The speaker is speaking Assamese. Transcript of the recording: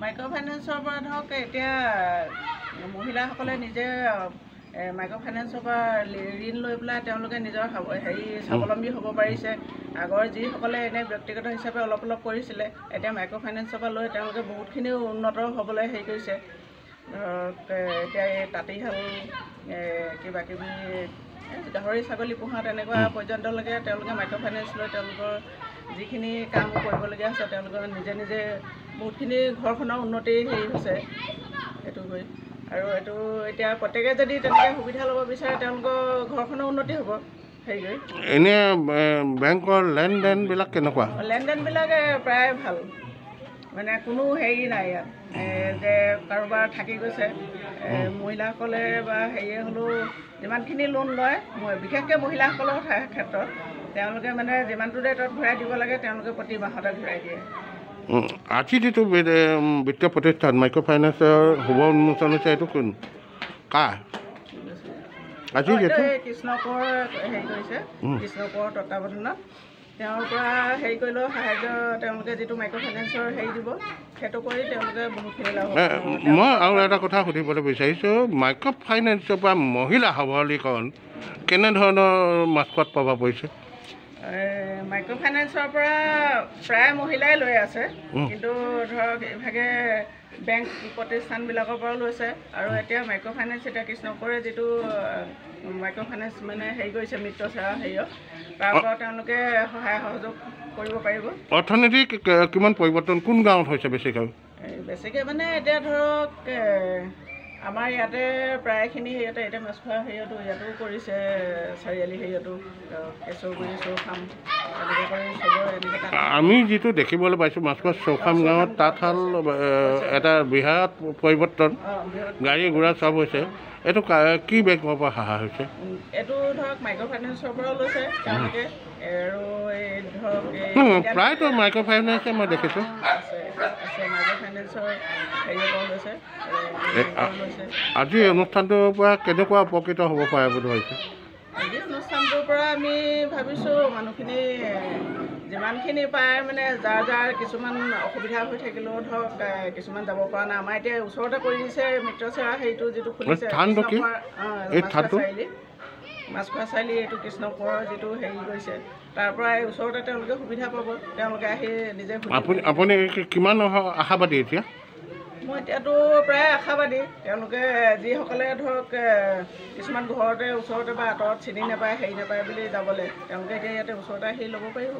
মাইক্ৰ' ফাইনেন্সৰ পৰা ধৰক এতিয়া মহিলাসকলে নিজে মাইক্ৰ' ফাইনেন্সৰ পৰা ঋণ লৈ পেলাই তেওঁলোকে নিজৰ স্বাৱলম্বী হ'ব পাৰিছে। আগৰ যিসকলে এনে ব্যক্তিগত হিচাপে অলপ কৰিছিলে, এতিয়া মাইক্ৰ' ফাইনেন্সৰ পৰা লৈ তেওঁলোকে বহুতখিনি উন্নত হ'বলৈ কৰিছে। ধৰক এতিয়া এই তাঁতীশাল কিবাকিবি গাহৰি ছাগলী পোহা তেনেকুৱা পৰ্যন্তলৈকে তেওঁলোকে মাইক্ৰ' ফাইনেন্স লৈ তেওঁলোকৰ যিখিনি কাম কৰিবলগীয়া আছে তেওঁলোকে নিজে বহুতখিনি ঘৰখনৰ উন্নতি হৈছে এইটো হৈ। আৰু এইটো এতিয়া প্ৰত্যেকে যদি তেনেকৈ সুবিধা ল'ব বিচাৰে তেওঁলোকৰ ঘৰখনৰ উন্নতি হ'ব কৰি। এনে বেংকৰ লেনদেনবিলাক কেনেকুৱা? লেনদেনবিলাক প্ৰায় ভাল, মানে কোনো নাই ইয়াত যে কাৰোবাৰ থাকি গৈছে। মহিলাসকলে বা হ'লেও যিমানখিনি লোন লয়, বিশেষকৈ মহিলাসকলৰ ক্ষেত্ৰত তেওঁলোকে মানে যিমানটো ৰেটত ঘূৰাই দিব লাগে তেওঁলোকে প্ৰতি মাহতে ঘূৰাই দিয়ে। আজি যিটো বিত্তীয় প্ৰতিষ্ঠান মাইক্ৰ' ফাইনেন্সৰ শুভ উন্মোচন হৈছে, এইটো কোন কাৰ? আজি যিটো কৃষ্ণ কোঁৱৰ কৰিছে, কৃষ্ণ কোঁৱৰৰ তত্বাৱধানত তেওঁৰ পৰা কৰিলেও সাহাৰ্য তেওঁলোকে যিটো মাইক্ৰ' ফাইনেন্সৰ দিব সেইটো কৰি তেওঁলোকে বহুতখিনি লাভ। মই আৰু এটা কথা সুধিবলৈ বিচাৰিছোঁ, মাইক্ৰ' ফাইনেন্সৰ পৰা মহিলা সবলীকৰণ কেনেধৰণৰ মাছখোৱাত প্ৰভাৱ পৰিছে? মাইক্ৰ' ফাইনেন্সৰ পৰা প্ৰায় মহিলাই লৈ আছে, কিন্তু ধৰক ইভাগে বেংক প্ৰতিষ্ঠানবিলাকৰ পৰাও লৈছে। আৰু এতিয়া মাইক্ৰ' ফাইনেন্স এতিয়া কৃষ্ণ কোঁৱৰে যিটো মাইক্ৰ' ফাইনেন্স মানে কৰিছে মিত্ৰচেৱা তাৰ পৰা তেওঁলোকে সহায় সহযোগ কৰিব পাৰিব। অৰ্থনৈতিক কিমান পৰিৱৰ্তন কোন গাঁৱত হৈছে বেছিকৈ মানে এতিয়া ধৰক আমাৰ ইয়াতে প্ৰায়খিনি এতিয়া মাছখোৱা ইয়াতো কৰিছে, চাৰিআলি কেশৰগুৰি চৌখাম এনেকৈ কৰি চবৰ এনেকৈ। আমি যিটো দেখিবলৈ পাইছোঁ মাছখোৱা চৌখাম গাঁৱত তাঁতশাল এটা বৃহৎ পৰিৱৰ্তন, গাড়ী ঘোঁৰা চব হৈছে। এইটো কি বেংকৰ পৰা সহায় হৈছে? এইটো ধৰক মাইক্ৰ' ফাইনেন্সৰ পৰাও লৈছে তেওঁলোকে, আৰু ধৰক প্ৰায়তো মাইক্ৰ' ফাইনেন্সে মই দেখিছোঁ মাইক্ৰ' ফাইনেন্সৰ পৰাও লৈছে। আজি অনুষ্ঠানটোৰ পৰা কেনেকুৱা উপকৃত হ'ব পাৰে বুলি ভাবিছে? আজি অনুষ্ঠানটোৰ পৰা আমি ভাবিছোঁ মানুহখিনি যিমানখিনি পায় মানে যাৰ কিছুমান অসুবিধা হৈ থাকিলেও ধৰক কিছুমান যাব পৰা নাই। আমাৰ এতিয়া ওচৰতে কৰি দিছে মিত্ৰচেৱা যিটো খুলিছে মাছখোৱা চাৰিআলি এইটো কৃষ্ণ কোঁৱৰৰ যিটো কৰিছে তাৰ পৰা ওচৰতে তেওঁলোকে সুবিধা পাব, তেওঁলোকে আহি নিজে। আপুনি কিমান আশাবাদী এতিয়া? মই এতিয়াতো প্ৰায় আশাবাদী। তেওঁলোকে যিসকলে ধৰক কিছুমান ঘৰতে ওচৰতে বা আঁতৰত চিনি নাপায় নাপায় বুলি যাবলৈ, তেওঁলোকে এতিয়া ইয়াতে ওচৰতে ল'ব পাৰিব।